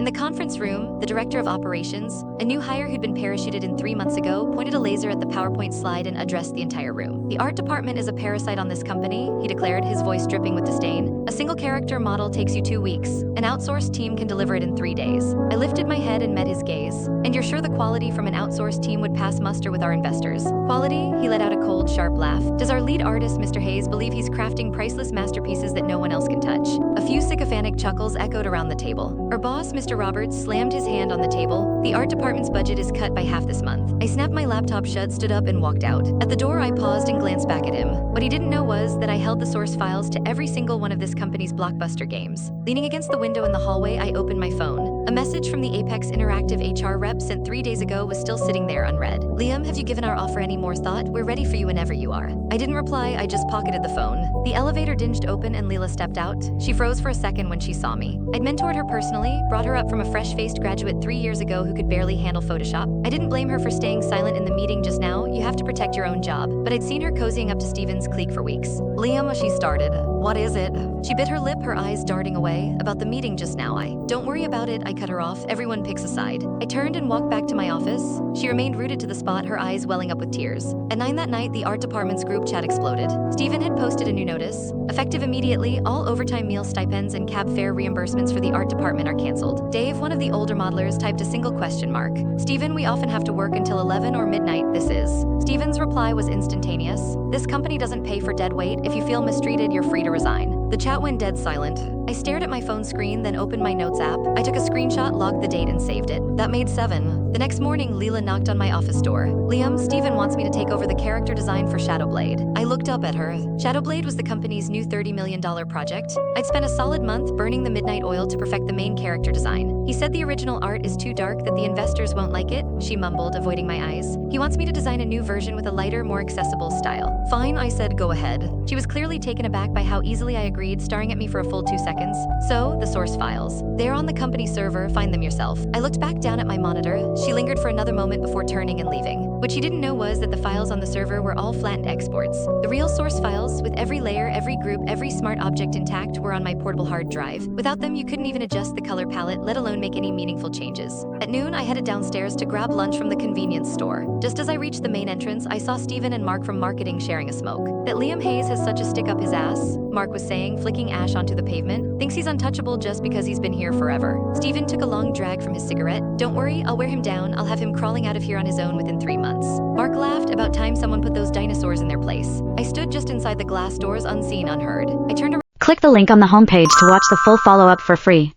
In the conference room, the director of operations, a new hire who'd been parachuted in 3 months ago, pointed a laser at the PowerPoint slide and addressed the entire room. "The art department is a parasite on this company," he declared, his voice dripping with disdain. "A single character model takes you 2 weeks. An outsourced team can deliver it in 3 days." I lifted my head and met his gaze. "And you're sure the quality from an outsourced team would pass muster with our investors?" "Quality?" He let out a cold, sharp laugh. "Does our lead artist, Mr. Hayes, believe he's crafting priceless masterpieces that no one else can touch?" A few sycophantic chuckles echoed around the table. Our boss, Mr. Roberts, slammed his hand on the table. "The art department's budget is cut by half this month." I snapped my laptop shut, stood up, and walked out. At the door, I paused and glanced back at him. What he didn't know was that I held the source files to every single one of this company's blockbuster games. Leaning against the window in the hallway, I opened my phone. A message from the Apex Interactive HR rep sent 3 days ago was still sitting there unread. "Liam, have you given our offer any more thought? We're ready for you whenever you are." I didn't reply, I just pocketed the phone. The elevator dinged open and Leela stepped out. She froze for a second when she saw me. I'd mentored her personally, brought her up from a fresh-faced graduate 3 years ago who could barely handle Photoshop. I didn't blame her for staying silent in the meeting just now. You have to protect your own job. But I'd seen her cozying up to Steven's clique for weeks. "Liam," she started. "What is it?" She bit her lip, her eyes darting away. "About the meeting just now, Don't worry about it," I cut her off. "Everyone picks a side." I turned and walked back to my office. She remained rooted to the spot, her eyes welling up with tears. At 9 that night, the art department's group chat exploded. Steven had posted a new notice. Effective immediately, all overtime meal stipends and cab fare reimbursements for the art department are canceled. Dave, one of the older modelers, typed a single question mark. "Steven, we often have to work until 11 or midnight. This is." Steven's reply was instantaneous. "This company doesn't pay for dead weight. If you feel mistreated, you're free to resign." The chat went dead silent. I stared at my phone screen, then opened my notes app. I took a screenshot, logged the date, and saved it. That made 7. The next morning, Leela knocked on my office door. "Liam, Steven wants me to take over the character design for Shadowblade." I looked up at her. Shadowblade was the company's new $30 million project. I'd spent a solid month burning the midnight oil to perfect the main character design. "He said the original art is too dark, that the investors won't like it," she mumbled, avoiding my eyes. "He wants me to design a new version with a lighter, more accessible style." "Fine," I said, "go ahead." She was clearly taken aback by how easily I agreed, staring at me for a full 2 seconds. "So, the source files. They're on the company server, find them yourself." I looked back down at my monitor. She lingered for another moment before turning and leaving. What she didn't know was that the files on the server were all flattened exports. The real source files, with every layer, every group, every smart object intact, were on my portable hard drive. Without them, you couldn't even adjust the color palette, let alone make any meaningful changes. At noon, I headed downstairs to grab lunch from the convenience store. Just as I reached the main entrance, I saw Steven and Mark from marketing sharing a smoke. "That Liam Hayes has such a stick up his ass," Mark was saying, flicking ash onto the pavement. "Thinks he's untouchable just because he's been here forever." Steven took a long drag from his cigarette. "Don't worry, I'll wear him down. I'll have him crawling out of here on his own within 3 months." Mark laughed. "About time someone put those dinosaurs in their place." I stood just inside the glass doors, unseen, unheard. I turned around. Click the link on the homepage to watch the full follow-up for free.